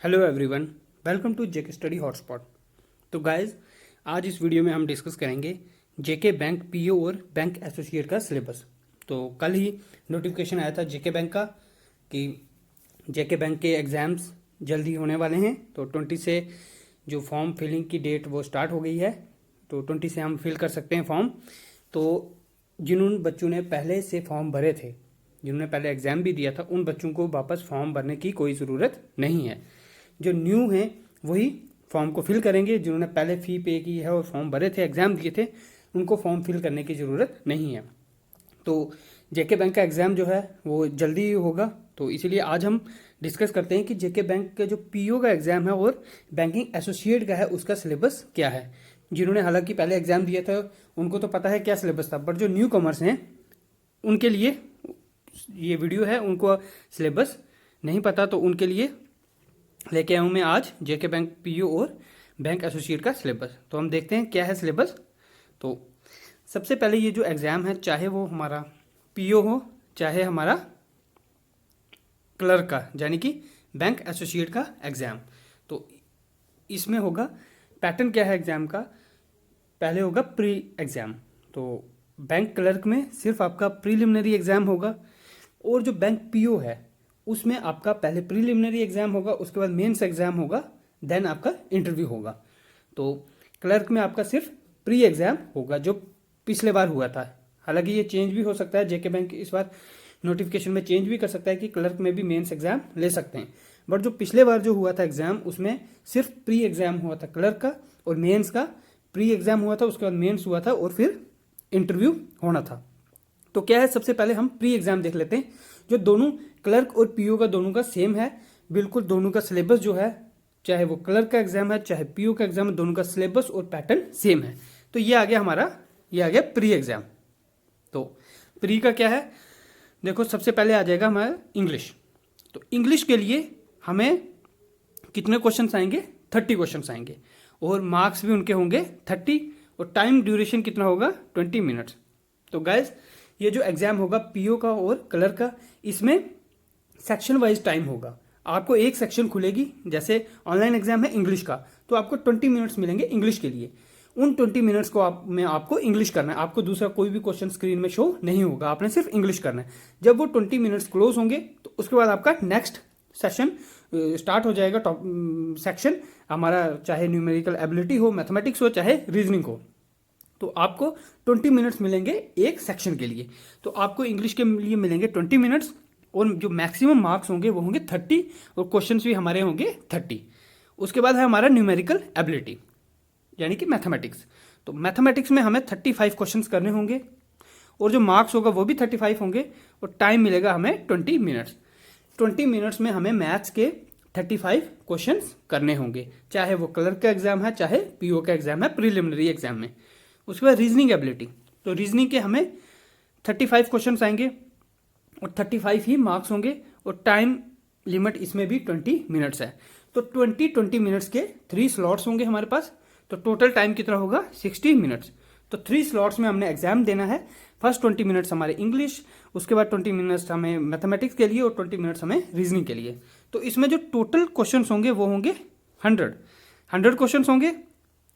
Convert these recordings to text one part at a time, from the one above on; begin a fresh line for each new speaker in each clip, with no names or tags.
Hello everyone, welcome to JK study hotspot. तो guys, आज इस वीडियो में हम डिस्कस करेंगे जेके बैंक पीओ और बैंक एसोसिएट का सिलेबस। तो कल ही नोटिफिकेशन आया था जेके बैंक का कि जेके बैंक के एग्ज़ाम्स जल्दी होने वाले हैं। तो 20 से जो फॉर्म फिलिंग की डेट वो स्टार्ट हो गई है। तो 20 से हम फिल कर सकते हैं फॉर्म। तो जिन बच्चों ने पहले से फॉर्म भरे थे, जिन्होंने पहले एग्ज़ाम भी दिया था, उन बच्चों को वापस फॉर्म भरने की कोई ज़रूरत नहीं है। जो न्यू हैं वही फॉर्म को फिल करेंगे। जिन्होंने पहले फ़ी पे की है और फॉर्म भरे थे, एग्ज़ाम दिए थे, उनको फॉर्म फिल करने की ज़रूरत नहीं है। तो जेके बैंक का एग्ज़ाम जो है वो जल्दी होगा। तो इसीलिए आज हम डिस्कस करते हैं कि जेके बैंक का जो पीओ का एग्ज़ाम है और बैंकिंग एसोसिएट का है, उसका सिलेबस क्या है। जिन्होंने हालांकि पहले एग्ज़ाम दिया था उनको तो पता है क्या सिलेबस था, बट जो न्यू कॉमर्स हैं उनके लिए ये वीडियो है। उनको सिलेबस नहीं पता, तो उनके लिए लेके आया हूँ मैं आज जेके बैंक पीओ और बैंक एसोसिएट का सिलेबस। तो हम देखते हैं क्या है सिलेबस। तो सबसे पहले ये जो एग्ज़ाम है, चाहे वो हमारा पीओ हो चाहे हमारा क्लर्क का, यानी कि बैंक एसोसिएट का एग्ज़ाम, तो इसमें होगा पैटर्न क्या है एग्ज़ाम का। पहले होगा प्री एग्ज़ाम। तो बैंक क्लर्क में सिर्फ आपका प्रीलिमिनरी एग्ज़ाम होगा, और जो बैंक पीओ है उसमें आपका पहले प्रीलिमिनरी एग्ज़ाम होगा, उसके बाद मेंस एग्ज़ाम होगा, देन आपका इंटरव्यू होगा। तो क्लर्क में आपका सिर्फ प्री एग्ज़ाम होगा, जो पिछले बार हुआ था। हालांकि ये चेंज भी हो सकता है, जेके बैंक इस बार नोटिफिकेशन में चेंज भी कर सकता है कि क्लर्क में भी मेंस एग्ज़ाम ले सकते हैं। बट जो पिछले बार जो हुआ था एग्ज़ाम, उसमें सिर्फ प्री एग्ज़ाम हुआ था क्लर्क का, और मेंस का प्री एग्ज़ाम हुआ था, उसके बाद मेंस हुआ था, और फिर इंटरव्यू होना था। तो क्या है, सबसे पहले हम प्री एग्ज़ाम देख लेते हैं। जो दोनों क्लर्क और पीओ का दोनों का सेम है, बिल्कुल दोनों का सिलेबस जो है, चाहे वो क्लर्क का एग्ज़ाम है चाहे पीओ का एग्ज़ाम है, दोनों का सिलेबस और पैटर्न सेम है। तो ये आ गया हमारा, ये आ गया प्री एग्ज़ाम। तो प्री का क्या है, देखो सबसे पहले आ जाएगा हमारा इंग्लिश। तो इंग्लिश के लिए हमें कितने क्वेश्चन आएंगे, 30 क्वेश्चन आएंगे, और मार्क्स भी उनके होंगे 30, और टाइम ड्यूरेशन कितना होगा, 20 मिनट्स। तो गाइज, ये जो एग्ज़ाम होगा पीओ का और क्लर्क का, इसमें सेक्शन वाइज टाइम होगा। आपको एक सेक्शन खुलेगी, जैसे ऑनलाइन एग्जाम है इंग्लिश का, तो आपको 20 मिनट्स मिलेंगे इंग्लिश के लिए। उन 20 मिनट्स को में आपको इंग्लिश करना है। आपको दूसरा कोई भी क्वेश्चन स्क्रीन में शो नहीं होगा, आपने सिर्फ इंग्लिश करना है। जब वो 20 मिनट्स क्लोज होंगे तो उसके बाद आपका नेक्स्ट सेशन स्टार्ट हो जाएगा। टॉप सेक्शन हमारा, चाहे न्यूमेरिकल एबिलिटी हो, मैथमेटिक्स हो, चाहे रीजनिंग हो। तो आपको 20 मिनट्स मिलेंगे एक सेक्शन के लिए। तो आपको इंग्लिश के लिए मिलेंगे 20 मिनट्स, और जो मैक्सिमम मार्क्स होंगे वो होंगे 30, और क्वेश्चंस भी हमारे होंगे 30। उसके बाद है हमारा न्यूमेरिकल एबिलिटी, यानी कि मैथमेटिक्स। तो मैथमेटिक्स में हमें 35 क्वेश्चंस करने होंगे, और जो मार्क्स होगा वो भी 35 होंगे, और टाइम मिलेगा हमें 20 मिनट्स। 20 मिनट्स में हमें मैथ्स के 35 क्वेश्चंस करने होंगे, चाहे वो क्लर्क का एग्जाम है चाहे पीओ का एग्जाम है प्रीलिमिनरी एग्जाम में। उसके बाद रीजनिंग एबिलिटी, तो रीजनिंग के हमें 35 क्वेश्चंस आएंगे, और 35 ही मार्क्स होंगे, और टाइम लिमिट इसमें भी 20 मिनट्स है। तो 20 मिनट्स के 3 स्लॉट्स होंगे हमारे पास। तो टोटल टाइम कितना होगा, 60 मिनट्स। तो 3 स्लॉट्स में हमने एग्जाम देना है। फर्स्ट 20 मिनट्स हमारे इंग्लिश, उसके बाद 20 मिनट्स हमें मैथमेटिक्स के लिए, और 20 मिनट्स हमें रीजनिंग के लिए। तो इसमें जो टोटल क्वेश्चन होंगे वो होंगे 100 क्वेश्चन होंगे,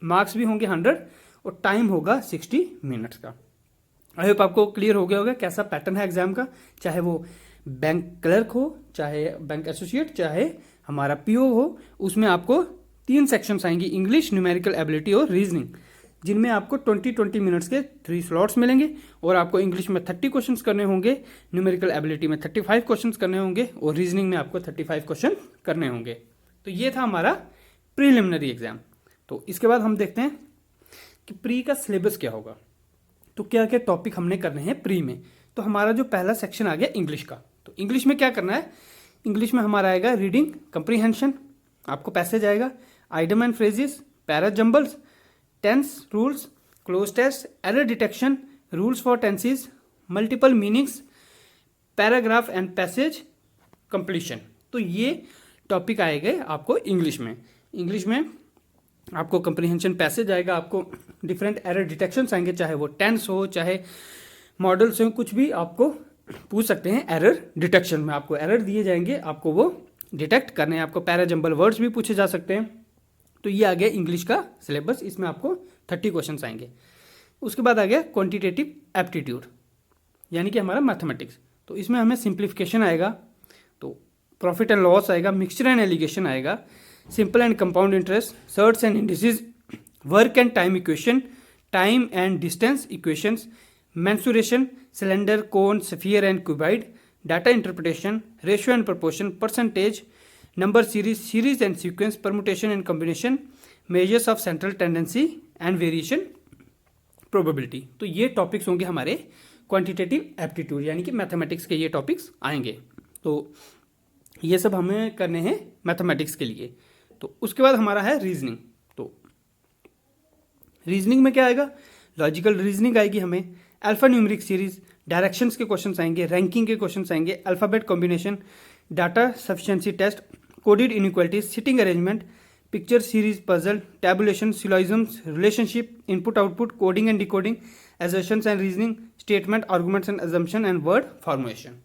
मार्क्स भी होंगे 100, और टाइम होगा 60 मिनट्स का। आई होप आपको क्लियर हो गया होगा कैसा पैटर्न है एग्जाम का। चाहे वो बैंक क्लर्क हो, चाहे बैंक एसोसिएट, चाहे हमारा पीओ हो, उसमें आपको 3 सेक्शंस आएंगी, इंग्लिश, न्यूमेरिकल एबिलिटी और रीजनिंग, जिनमें आपको 20 मिनट्स के 3 स्लॉट्स मिलेंगे, और आपको इंग्लिश में 30 क्वेश्चंस करने होंगे, न्यूमेरिकल एबिलिटी में 35 क्वेश्चंस करने होंगे, और रीजनिंग में आपको 35 क्वेश्चन करने होंगे। तो ये था हमारा प्रीलिमिनरी एग्जाम। तो इसके बाद हम देखते हैं कि प्री का सिलेबस क्या होगा। तो क्या क्या टॉपिक हमने करने हैं प्री में। तो हमारा जो पहला सेक्शन आ गया इंग्लिश का। तो इंग्लिश में क्या करना है, इंग्लिश में हमारा आएगा रीडिंग कंप्रीहेंशन, आपको पैसेज आएगा, idiom and phrases, para jumbles, tense rules, cloze test, error detection, rules for tenses, multiple meanings, paragraph and passage completion. तो ये टॉपिक आएंगे आपको इंग्लिश में। इंग्लिश में आपको कंप्रीहेंशन पैसेज आएगा, आपको डिफरेंट एरर डिटेक्शंस आएंगे, चाहे वो टेंस हो चाहे मॉडल्स हो, कुछ भी आपको पूछ सकते हैं। एरर डिटेक्शन में आपको एरर दिए जाएंगे, आपको वो डिटेक्ट करने हैं आपको, पैराजंबल वर्ड्स भी पूछे जा सकते हैं। तो ये आ गया इंग्लिश का सिलेबस, इसमें आपको 30 क्वेश्चन आएंगे। उसके बाद आ गया क्वांटिटेटिव एप्टीट्यूड यानी कि हमारा मैथमेटिक्स। तो इसमें हमें सिंप्लीफिकेशन आएगा, तो प्रॉफिट एंड लॉस आएगा, मिक्सचर एंड एलिगेशन आएगा, simple and compound interest, shirts and indices, work and time equation, time and distance equations, mensuration, cylinder, cone, sphere and cuboid, data interpretation, ratio and proportion, percentage, number series, series and sequence, permutation and combination, measures of central tendency and variation probability. तो ये topics होंगे हमारे quantitative aptitude यानी कि mathematics के ये topics आएंगे। तो ये सब हमें करने हैं मैथमेटिक्स के लिए। तो उसके बाद हमारा है रीजनिंग। तो रीजनिंग में क्या आएगा, लॉजिकल रीजनिंग आएगी हमें, अल्फा न्यूमेरिक सीरीज, डायरेक्शंस के क्वेश्चंस आएंगे, रैंकिंग के क्वेश्चंस आएंगे, alphabet combination, data sufficiency test, coded inequalities, seating arrangement, picture series puzzle, tabulation, syllogisms, relationship, input output, coding and decoding, assertions and reasoning, statement, arguments and assumption and word formulation.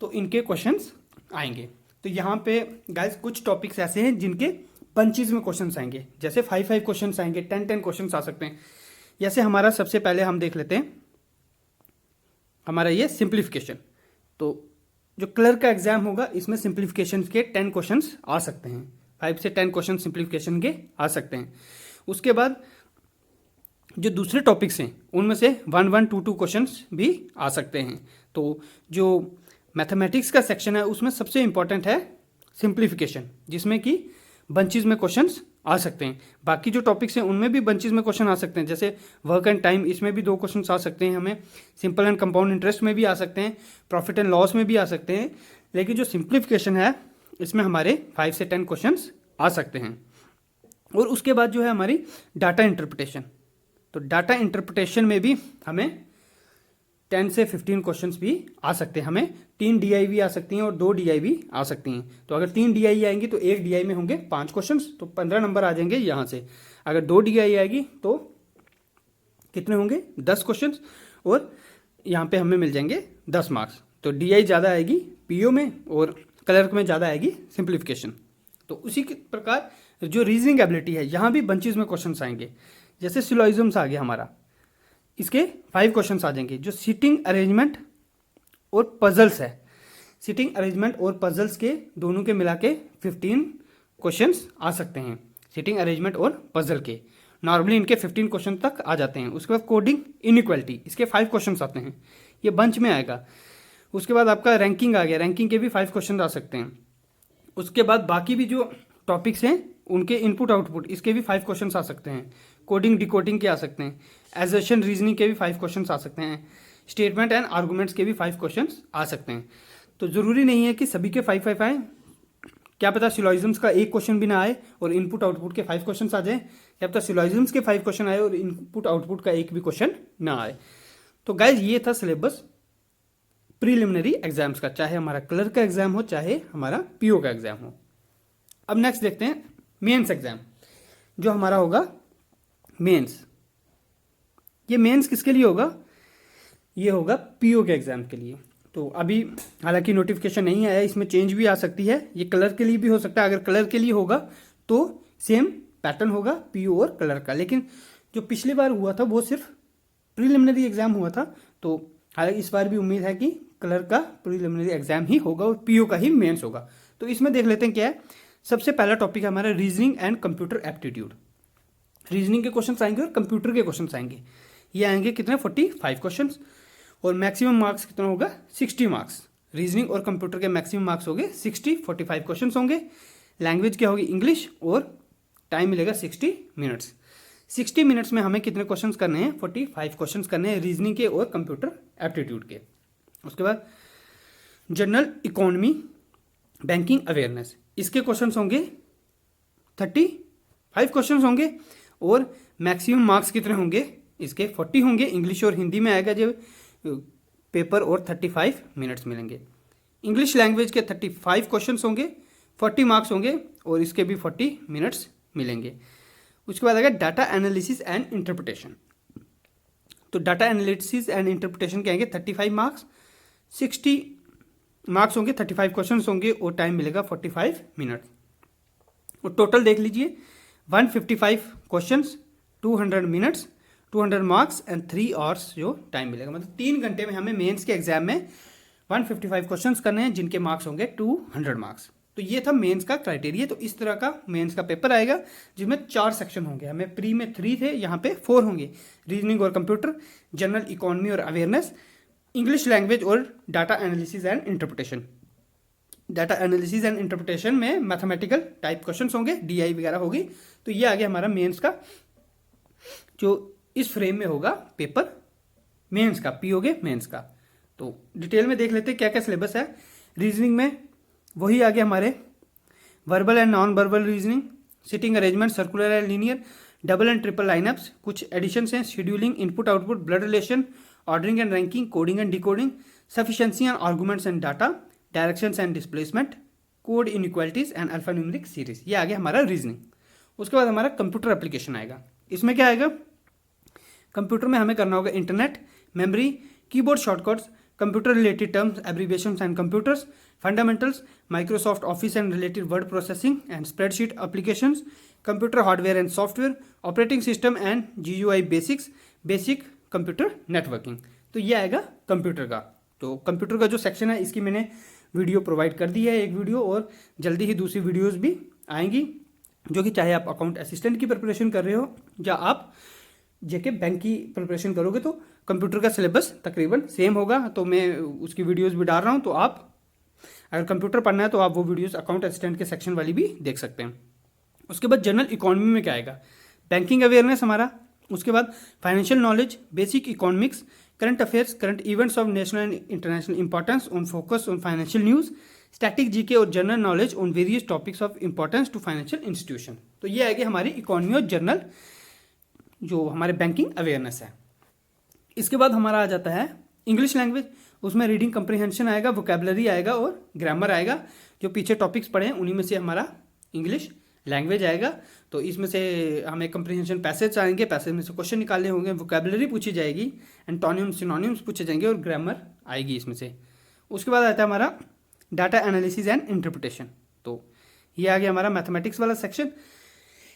तो इनके questions आएंगे। तो यहाँ पे guys कुछ topics ऐसे हैं जिनके बंचेज में क्वेश्चंस आएंगे, जैसे 5 क्वेश्चंस आएंगे, 10 क्वेश्चंस आ सकते हैं। जैसे हमारा सबसे पहले हम देख लेते हैं हमारा ये सिंप्लीफिकेशन। तो जो क्लर्क का एग्जाम होगा इसमें सिंप्लीफिकेशन के 10 क्वेश्चंस आ सकते हैं, 5 से 10 क्वेश्चन सिंप्लीफिकेशन के आ सकते हैं। उसके बाद जो दूसरे टॉपिक्स हैं उनमें से 1, 2 क्वेश्चंस भी आ सकते हैं। तो जो मैथमेटिक्स का सेक्शन है उसमें सबसे इंपॉर्टेंट है सिंप्लीफिकेशन, जिसमें कि बंचेज में क्वेश्चंस आ सकते हैं। बाकी जो टॉपिक्स हैं उनमें भी बंचेज में क्वेश्चन आ सकते हैं, जैसे वर्क एंड टाइम, इसमें भी 2 क्वेश्चंस आ सकते हैं हमें, सिंपल एंड कंपाउंड इंटरेस्ट में भी आ सकते हैं, प्रॉफिट एंड लॉस में भी आ सकते हैं। लेकिन जो सिंप्लीफिकेशन है इसमें हमारे 5 से 10 क्वेश्चंस आ सकते हैं। और उसके बाद जो है हमारी डाटा इंटरप्रिटेशन। तो डाटा इंटरप्रिटेशन में भी हमें 10 से 15 क्वेश्चंस भी आ सकते हैं। हमें 3 DI भी आ सकती हैं और 2 DI भी आ सकती हैं। तो अगर 3 DI आएंगी तो 1 DI में होंगे 5 क्वेश्चंस, तो 15 नंबर आ जाएंगे यहाँ से। अगर 2 DI आएगी तो कितने होंगे, 10 क्वेश्चंस, और यहाँ पे हमें मिल जाएंगे 10 मार्क्स। तो DI ज़्यादा आएगी PO में और क्लर्क में ज़्यादा आएगी सिंप्लीफिकेशन। तो उसी के प्रकार जो रीजनिंग एबिलिटी है यहाँ भी बंचेज में क्वेश्चंस आएंगे। जैसे सिलोइजम्स आ गया हमारा, इसके 5 क्वेश्चंस आ जाएंगे। जो सिटिंग अरेंजमेंट और पजल्स है, सिटिंग अरेंजमेंट और पजल्स के दोनों के मिला के 15 क्वेश्चंस आ सकते हैं, सिटिंग अरेंजमेंट और पजल के। नॉर्मली इनके 15 क्वेश्चन तक आ जाते हैं। उसके बाद कोडिंग इनइक्वालिटी, इसके 5 क्वेश्चंस आते हैं, ये बंच में आएगा। उसके बाद आपका रैंकिंग आ गया, रैंकिंग के भी 5 क्वेश्चन आ सकते हैं। उसके बाद बाकी भी जो टॉपिक्स हैं उनके इनपुट आउटपुट, इसके भी 5 क्वेश्चन आ सकते हैं। कोडिंग डिकोडिंग के आ सकते हैं, एजर्शन रीजनिंग के भी 5 क्वेश्चन आ सकते हैं, स्टेटमेंट एंड आर्गूमेंट्स के भी 5 क्वेश्चन आ सकते हैं। तो ज़रूरी नहीं है कि सभी के 5 आए, क्या पता सिलोइजम्स का 1 क्वेश्चन भी ना आए और इनपुट आउटपुट के 5 क्वेश्चन आ जाए, क्या पता सिलोइजम्स के 5 क्वेश्चन आए और इनपुट आउटपुट का 1 भी क्वेश्चन ना आए। तो गाइज ये था सिलेबस प्रीलिमिनरी एग्जाम्स का, चाहे हमारा क्लर्क का एग्जाम हो चाहे हमारा PO का एग्जाम हो। अब नेक्स्ट देखते हैं मेंस एग्जाम, जो हमारा होगा मेंस। ये मेंस किसके लिए होगा, ये होगा PO के एग्जाम के लिए। तो अभी हालांकि नोटिफिकेशन नहीं आया, इसमें चेंज भी आ सकती है, ये क्लर्क के लिए भी हो सकता है। अगर क्लर्क के लिए होगा तो सेम पैटर्न होगा PO और क्लर्क का। लेकिन जो पिछली बार हुआ था वो सिर्फ प्रीलिमिनरी एग्जाम हुआ था, तो हालांकि इस बार भी उम्मीद है कि क्लर्क का प्रीलिमिनरी एग्जाम ही होगा और PO का ही मेंस होगा। तो इसमें देख लेते हैं क्या है। सबसे पहला टॉपिक है हमारा reasoning and computer aptitude. Reasoning के क्वेश्चन आएंगे और कंप्यूटर के क्वेश्चन आएंगे। ये आएंगे कितने, 45 क्वेश्चन, और मैक्सिमम मार्क्स कितना होगा, 60 मार्क्स। रीजनिंग और कंप्यूटर के मैक्सिमम मार्क्स होंगे 60, 45 क्वेश्चन होंगे। लैंग्वेज क्या होगी, इंग्लिश, और टाइम मिलेगा 60 मिनट्स। 60 मिनट्स में हमें कितने क्वेश्चन करने हैं, 45 क्वेश्चन करने हैं रीजनिंग के और कंप्यूटर एप्टीट्यूड के। उसके बाद जनरल इकोनॉमी, बैंकिंग अवेयरनेस, इसके क्वेश्चन होंगे 35 क्वेश्चन होंगे, और मैक्सिमम मार्क्स कितने होंगे, इसके 40 होंगे। इंग्लिश और हिंदी में आएगा जब पेपर, और 35 मिनट्स मिलेंगे। इंग्लिश लैंग्वेज के 35 क्वेश्चन होंगे, 40 मार्क्स होंगे, और इसके भी 40 मिनट्स मिलेंगे। उसके बाद आएगा डाटा एनालिसिस एंड इंटरप्रिटेशन। तो डाटा एनालिसिस एंड इंटरप्रिटेशन के आएंगे 35 मार्क्स, 60 मार्क्स होंगे 35 क्वेश्चन होंगे और टाइम मिलेगा 45 मिनट। और टोटल देख लीजिए 155 questions, 200 minutes, 200 marks and 3 hours जो टाइम मिलेगा। मतलब 3 घंटे में हमें मेंस के एग्जाम में 155 क्वेश्चंस करने हैं जिनके मार्क्स होंगे 200 मार्क्स। तो ये था मेंस का क्राइटेरिया। तो इस तरह का मेंस का पेपर आएगा जिसमें 4 सेक्शन होंगे। हमें प्री में 3 थे, यहाँ पे 4 होंगे। रीजनिंग और कंप्यूटर, जनरल इकोनॉमी और अवेयरनेस, इंग्लिश लैंग्वेज और data analysis and interpretation. Data analysis and interpretation में मैथमेटिकल टाइप क्वेश्चंस होंगे, डीआई वगैरह होगी। तो ये आ गया हमारा मेंस का, जो इस फ्रेम में होगा पेपर मेंस का, पीओगे मेंस का। तो डिटेल में देख लेते हैं क्या क्या सिलेबस है। रीजनिंग में वही आ गया हमारे verbal and non verbal reasoning, sitting arrangement, circular and linear, double and triple line-ups, कुछ एडिशंस हैं, scheduling, input output, blood relation, ordering and ranking, coding and decoding, sufficiency and arguments and data, directions and displacement, code inequalities and alphanumeric series. ये आ गया हमारा reasoning. उसके बाद हमारा computer application आएगा। इसमें क्या आएगा, कंप्यूटर में हमें करना होगा internet, memory, keyboard shortcuts, computer related terms, abbreviations and computers, fundamentals, Microsoft office and related word processing and spreadsheet applications, computer hardware and software, operating system and GUI basics, basic computer networking. तो ये आएगा computer का। तो computer का जो section है इसकी मैंने वीडियो प्रोवाइड कर दी है, एक वीडियो, और जल्दी ही दूसरी वीडियोज़ भी आएंगी, जो कि चाहे आप अकाउंट असिस्टेंट की प्रिपरेशन कर रहे हो या आप जेके बैंक की प्रिपरेशन करोगे, तो कंप्यूटर का सिलेबस तकरीबन सेम होगा। तो मैं उसकी वीडियोस भी डाल रहा हूँ। तो आप अगर कंप्यूटर पढ़ना है तो आप वो वीडियोस अकाउंट असिस्टेंट के सेक्शन वाली भी देख सकते हैं। उसके बाद जनरल इकोनॉमी में क्या आएगा, बैंकिंग अवेयरनेस हमारा। उसके बाद financial knowledge, basic economics, current affairs, current events of national and international importance on focus on financial news, static GK और general knowledge on various topics of importance to financial institution. तो ये आएगी हमारी economy और general जो हमारे banking awareness है। इसके बाद हमारा आ जाता है इंग्लिश लैंग्वेज। उसमें रीडिंग कंप्रीहेंशन आएगा, वोकेबलरी आएगा और ग्रामर आएगा। जो पीछे टॉपिक्स पढ़े हैं उन्हीं में से हमारा इंग्लिश लैंग्वेज आएगा। तो इसमें से हमें कंप्रीहेंशन पैसेज आएंगे, पैसेज में से क्वेश्चन निकालने होंगे, वोकेबलरी पूछी जाएगी, एंटोनिम्स सिनोनिम्स पूछे जाएंगे और ग्रामर आएगी इसमें से। उसके बाद आता है हमारा डाटा एनालिसिस एंड इंटरप्रिटेशन। तो ये आ गया हमारा मैथमेटिक्स वाला सेक्शन।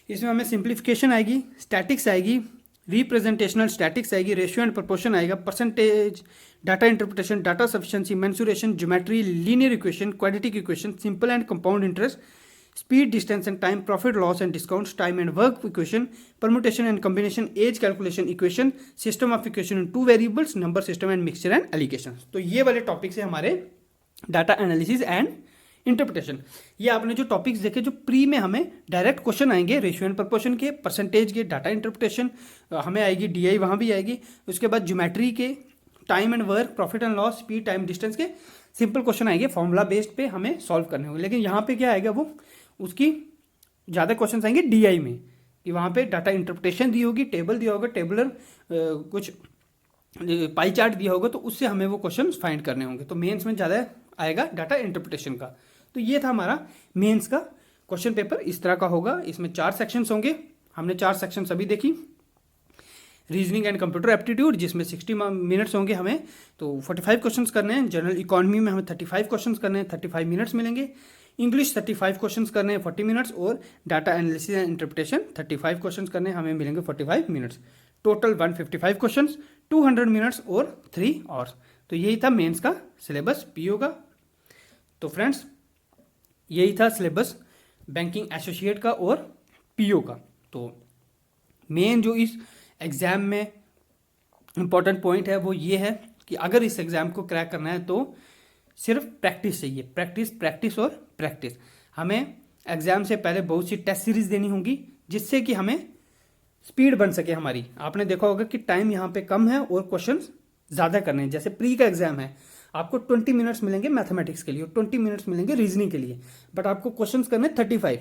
इसमें हमें सिंप्लीफिकेशन आएगी, स्टैटिक्स आएगी, रिप्रेजेंटेशनल स्टैटिक्स आएगी, रेशियो एंड प्रोपोर्शन आएगा, percentage, data interpretation, data sufficiency, mensuration, geometry, linear equation, quadratic equation, simple and compound interest, speed, distance and time, profit loss and discounts, time and work equation, permutation and combination, as calculation equation, system of equation in 2 variables, number system and mixture and allegation. तो ये वाले topics है हमारे data analysis and interpretation. ये आपने जो topics देखे, जो प्री में हमें डायरेक्ट क्वेश्चन आएंगे रेशियो एंड प्रोपोर्शन के, परसेंटेज के, डाटा इंटरप्रिटेशन हमें आएगी, डीआई वहाँ भी आएगी। उसके बाद ज्योमेट्री के, time and work, profit and loss, speed, time, distance के सिंपल क्वेश्चन आएंगे, फॉर्मूला बेस्ड पे हमें सॉल्व करने होंगे। लेकिन यहाँ पे क्या आएगा, वो उसकी ज़्यादा क्वेश्चन आएंगे डीआई में, कि वहाँ पे डाटा इंटरप्रिटेशन दी होगी, टेबल दिया होगा, टेबलर कुछ पाई चार्ट दिया होगा, तो उससे हमें वो क्वेश्चन फाइंड करने होंगे। तो मेंस में ज़्यादा आएगा डाटा इंटरप्रिटेशन का। तो ये था हमारा मेंस का क्वेश्चन पेपर, इस तरह का होगा। इसमें 4 सेक्शंस होंगे, हमने 4 सेक्शन अभी देखी। रीजनिंग एंड कंप्यूटर एप्टीट्यूड जिसमें 60 मिनट्स होंगे हमें, तो 45 क्वेश्चंस करने हैं। जनरल इकोनॉमी में हमें 35 क्वेश्चंस करने हैं, 35 मिनट्स मिलेंगे। इंग्लिश 35 क्वेश्चंस करने हैं, 40 मिनट्स। और data analysis and interpretation 35 questions करने हैं, हमें मिलेंगे 45 मिनट्स। टोटल 155 क्वेश्चंस, 200 मिनट्स और 3 आवर्स। तो यही था मेंस का सिलेबस पीओ का। तो फ्रेंड्स, यही था सिलेबस बैंकिंग एसोसिएट का और पीओ का। तो मेन जो इस एग्ज़ाम में इम्पॉर्टेंट पॉइंट है वो ये है कि अगर इस एग्ज़ाम को क्रैक करना है तो सिर्फ प्रैक्टिस चाहिए, प्रैक्टिस, प्रैक्टिस और प्रैक्टिस। हमें एग्ज़ाम से पहले बहुत सी टेस्ट सीरीज़ देनी होंगी जिससे कि हमें स्पीड बन सके हमारी। आपने देखा होगा कि टाइम यहाँ पे कम है और क्वेश्चंस ज़्यादा करने हैं। जैसे प्री का एग्जाम है, आपको 20 मिनट्स मिलेंगे मैथमेटिक्स के लिए और 20 मिनट्स मिलेंगे रीजनिंग के लिए, बट आपको क्वेश्चंस करने 35।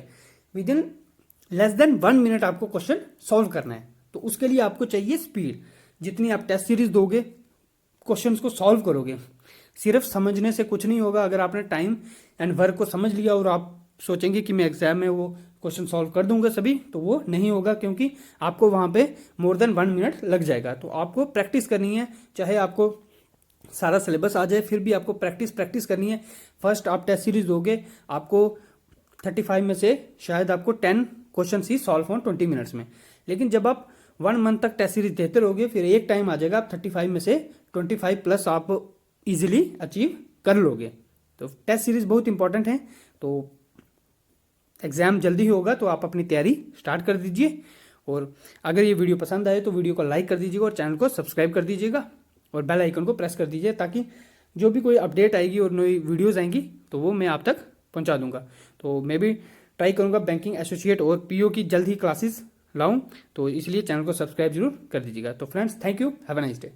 With in less than 1 minute आपको क्वेश्चन सॉल्व करना है। तो उसके लिए आपको चाहिए स्पीड। जितनी आप टेस्ट सीरीज दोगे, क्वेश्चंस को सॉल्व करोगे, सिर्फ समझने से कुछ नहीं होगा। अगर आपने टाइम एंड वर्क को समझ लिया और आप सोचेंगे कि मैं एग्जाम में वो क्वेश्चन सॉल्व कर दूंगा सभी, तो वो नहीं होगा, क्योंकि आपको वहाँ पे मोर देन 1 मिनट लग जाएगा। तो आपको प्रैक्टिस करनी है, चाहे आपको सारा सिलेबस आ जाए, फिर भी आपको प्रैक्टिस करनी है। फर्स्ट आप टेस्ट सीरीज दोगे, आपको 35 में से शायद आपको 10 क्वेश्चन ही सॉल्व हों 20 मिनट्स में। लेकिन जब आप 1 मंथ तक टेस्ट सीरीज देते रहोगे, फिर एक टाइम आ जाएगा आप 35 में से 25 प्लस आप इजीली अचीव कर लोगे। तो टेस्ट सीरीज बहुत इंपॉर्टेंट है। तो एग्जाम जल्दी ही होगा, तो आप अपनी तैयारी स्टार्ट कर दीजिए। और अगर ये वीडियो पसंद आए तो वीडियो को लाइक कर दीजिएगा और चैनल को सब्सक्राइब कर दीजिएगा और बेल आइकन को प्रेस कर दीजिए, ताकि जो भी कोई अपडेट आएगी और नई वीडियोस आएंगी तो वो मैं आप तक पहुंचा दूंगा। तो मैं भी ट्राई करूंगा बैंकिंग एसोसिएट और पीओ की जल्द ही क्लासेस लाऊं, तो इसलिए चैनल को सब्सक्राइब जरूर कर दीजिएगा। तो friends, thank you, have a nice day.